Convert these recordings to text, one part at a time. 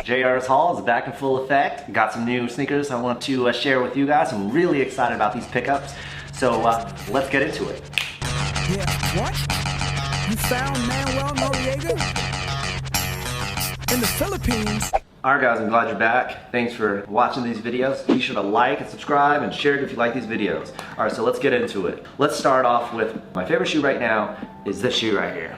JR's haul is back in full effect. Got some new sneakers I want to share with you guys. I'm really excited about these pickups. So let's get into it. Yeah, what? You found Manuel Noreaga? In the Philippines? Alright guys, I'm glad you're back. Thanks for watching these videos. Be sure to like and subscribe and share it if you like these videos. Alright, so let's get into it. Let's start off with my favorite shoe right now is this shoe right here.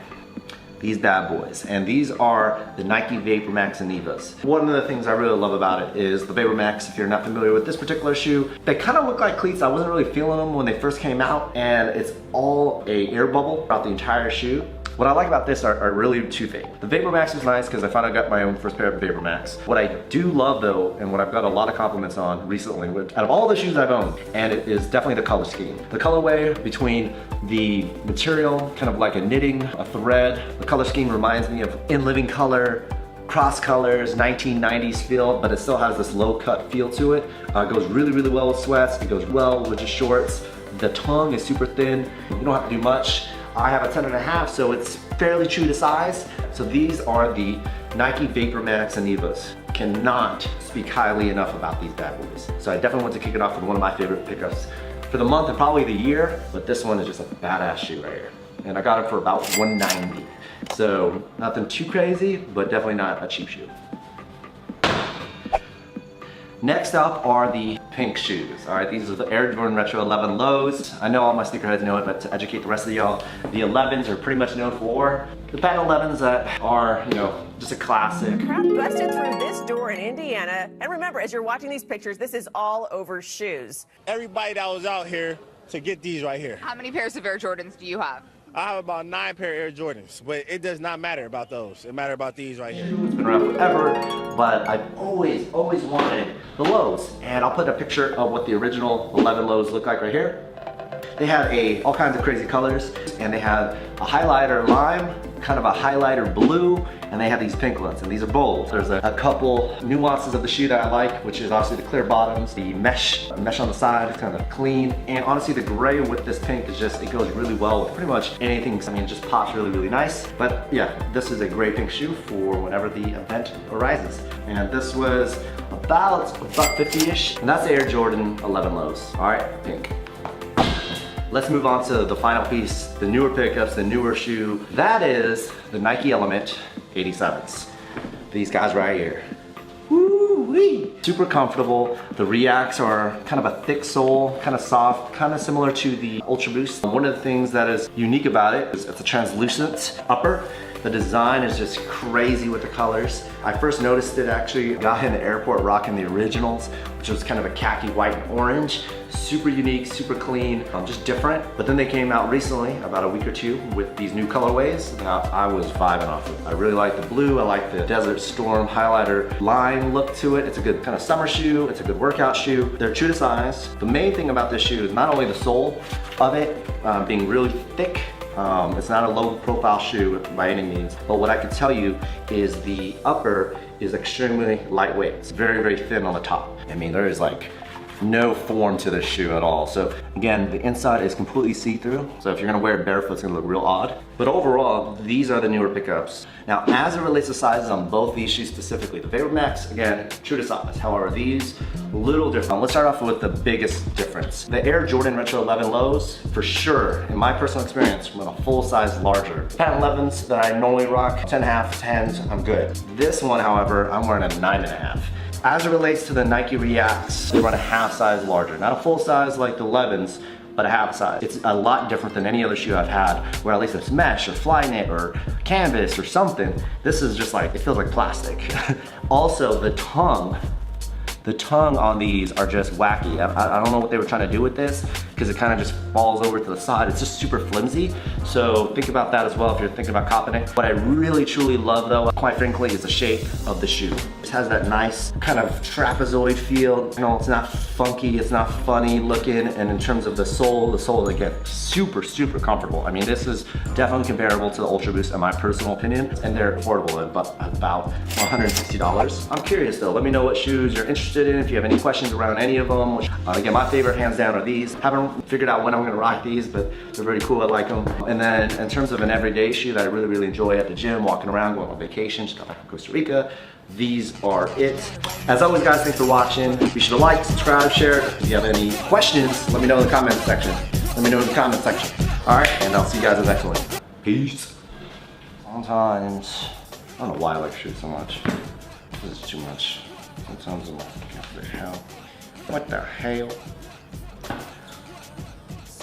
These bad boys, and these are the Nike Vapormax Innevas. One of the things I really love about it is the Vapormax. If you're not familiar with this particular shoe, they kind of look like cleats. I wasn't really feeling them when they first came out, and it's all a air bubble throughout the entire shoe. What I like about this are really two things. The Vapormax is nice because I found I got my own first pair of Vapormax. What I do love though, and what I've got a lot of compliments on recently, out of all the shoes I've owned, and it is definitely the color scheme. The colorway between the material, kind of like a knitting, a thread. The color scheme reminds me of In Living Color, cross colors, 1990s feel, but it still has this low cut feel to it. It goes really, really well with sweats. It goes well with just shorts. The tongue is super thin. You don't have to do much. I have a 10.5, so it's fairly true to size. So these are the Nike Vapormax Innevas. Cannot speak highly enough about these bad boys. So I definitely want to kick it off with one of my favorite pickups for the month and probably the year, but this one is just a badass shoe right here. And I got it for about $190. So nothing too crazy, but definitely not a cheap shoe. Next up are the pink shoes. All right, these are the Air Jordan Retro 11 lows. I know all my sneakerheads know it, but to educate the rest of y'all, the 11s are pretty much known for the patent 11s that are, you know, just a classic. Crowd busted through this door in Indiana. And remember, as you're watching these pictures, this is all over shoes. Everybody that was out here to get these right here. How many pairs of Air Jordans do you have? I have about 9 pair of Air Jordans, but it does not matter about those. It matters about these right here. It's been around forever, but I've always wanted the lows. And I'll put a picture of what the original 11 lows look like right here. They have all kinds of crazy colors, and they have a highlighter lime, kind of a highlighter blue, and they have these pink ones, and these are bold. There's a couple nuances of the shoe that I like, which is obviously the clear bottoms, the mesh on the side is kind of clean, and honestly the gray with this pink is just, it goes really well with pretty much anything. I mean, it just pops really, really nice. But yeah, this is a great pink shoe for whenever the event arises. And this was about $150-ish, and that's the Air Jordan 11 lows. All right, pink. Let's move on to the final piece, the newer pickups, the newer shoe. That is the Nike Element 87s. These guys right here. Woo-wee! Super comfortable. The Reacts are kind of a thick sole, kind of soft, kind of similar to the Ultra Boost. One of the things that is unique about it is it's a translucent upper. The design is just crazy with the colors. I first noticed it actually, got in the airport rocking the originals, which was kind of a khaki white and orange. Super unique, super clean, just different. But then they came out recently, about a week or two, with these new colorways. Now, I was vibing off of it. I really like the blue, I like the Desert Storm highlighter lime look to it. It's a good kind of summer shoe, it's a good workout shoe. They're true to size. The main thing about this shoe is not only the sole of it being really thick, it's not a low profile shoe by any means, but what I can tell you is the upper is extremely lightweight. It's very, very thin on the top. I mean, there is like no form to this shoe at all. So again, the inside is completely see-through. So if you're gonna wear it barefoot, it's gonna look real odd. But overall, these are the newer pickups. Now, as it relates to sizes on both these shoes specifically, the Vapormax, again, true to size. However, these, a little different. Let's start off with the biggest difference. The Air Jordan Retro 11 lows, for sure, in my personal experience, went a full size larger. Patent 11s that I normally rock, 10.5, 10s, I'm good. This one, however, I'm wearing a 9.5. As it relates to the Nike Reacts, they run a half size larger. Not a full size like the 11s, but a half size. It's a lot different than any other shoe I've had, where at least it's mesh or fly knit or canvas or something. This is just like, it feels like plastic. Also, the tongue on these are just wacky. I don't know what they were trying to do with this, because it kind of just falls over to the side. It's just super flimsy. So think about that as well if you're thinking about copping it. What I really truly love though, quite frankly, is the shape of the shoe. It has that nice kind of trapezoid feel. You know, it's not funky, it's not funny looking. And in terms of the sole again, super, super comfortable. I mean, this is definitely comparable to the Ultra Boost in my personal opinion. And they're affordable at about $160. I'm curious though, let me know what shoes you're interested in, if you have any questions around any of them. Again, my favorite hands down are these. Haven't figured out when I'm gonna rock these, but they're very cool, I like them. And then in terms of an everyday shoe that I really, really enjoy at the gym, walking around, going on vacation, just got back from Costa Rica, these are it. As always, guys, thanks for watching. Be sure to like, subscribe, share. If you have any questions, let me know in the comment section. All right, and I'll see you guys in the next one. Peace. Sometimes, I don't know why I like to shoot so much. This is too much. Sometimes I'm like, what the hell? What the hell?